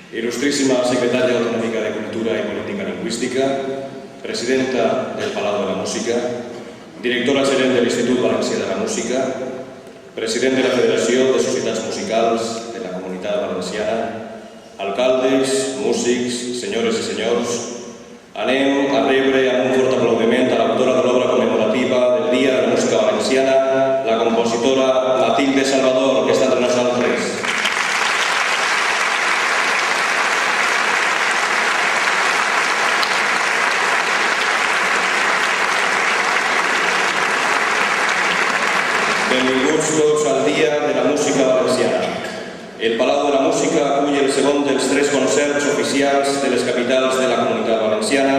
Il·lustríssima secretària autonòmica de Cultura i Política Lingüística, presidenta del Palau de la Música, directora gerent de l'Institut Valencià de la Música, president de la Federació de Societats Musicals de la Comunitat Valenciana, alcaldes, músics, senyores i senyors, anem a rebre amb un fort aplaudiment a l'autora de l'obra commemorativa del Dia de la Música Valenciana, la compositora Matilde Salvador, que està entre nosaltres. Benvinguts tots al Dia de la Música Valenciana. El Palau de la Música acull el segon dels 3 concerts oficials de les capitals de la Comunitat Valenciana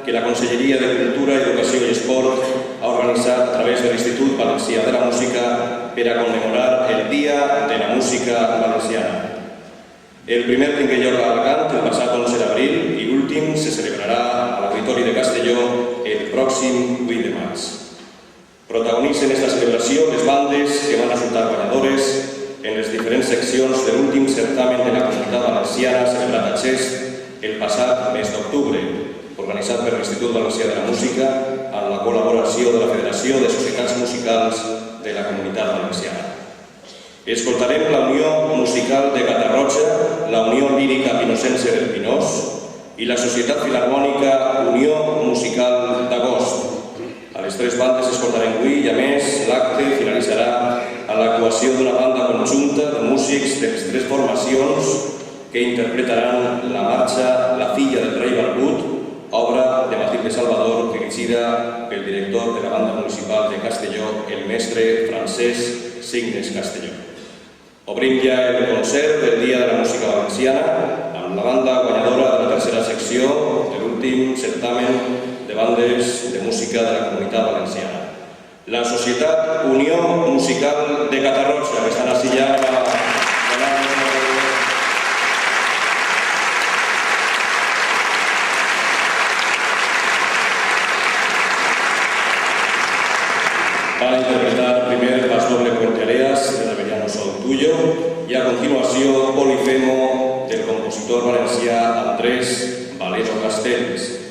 que la Conselleria de Cultura, Educació i Esport ha organitzat a través de l'Institut Valencià de la Música per a commemorar el Dia de la Música Valenciana. El primer tingué lloc a Alacant el passat 11 d'abril i l'últim se celebrarà a l'Auditori de Castelló el pròxim 8 de maig. Protagonitzen esta celebració les bandes que van resultar guanyadores en les diferents seccions de l'últim certamen de la Comunitat Valenciana celebrat a Xest el passat mes d'octubre, organitzat per l'Institut Valencià de la Música amb la col·laboració de la Federació de Societats Musicals de la Comunitat Valenciana. Escoltarem la Unió Musical de Catarroja, la Unió Lírica Pinocència del Pinós i la Societat Filharmònica Unió Musical d'Agost. A les 3 bandes escoltarem avui i, a més, l'acte finalitzarà amb l'actuació d'una banda conjunta de músics de les 3 formacions que interpretaran la marxa La filla del rei barbut, obra de Matilde Salvador, dirigida pel director de la banda municipal de Castelló, el mestre Francesc Signes Castelló. Obrim ja el concert del Dia de la Música Valenciana amb la banda guanyadora de la 3a secció de l'últim certamen de bandes de música de la Comunitat Valenciana. La Societat Unió Musical de Catarroja, que estan així ja a van a interpretar primer Pasodoble Puente Areas de Avellano Sol Tuyo y a continuación Polifemo del compositor valencià Andrés Valero Castells.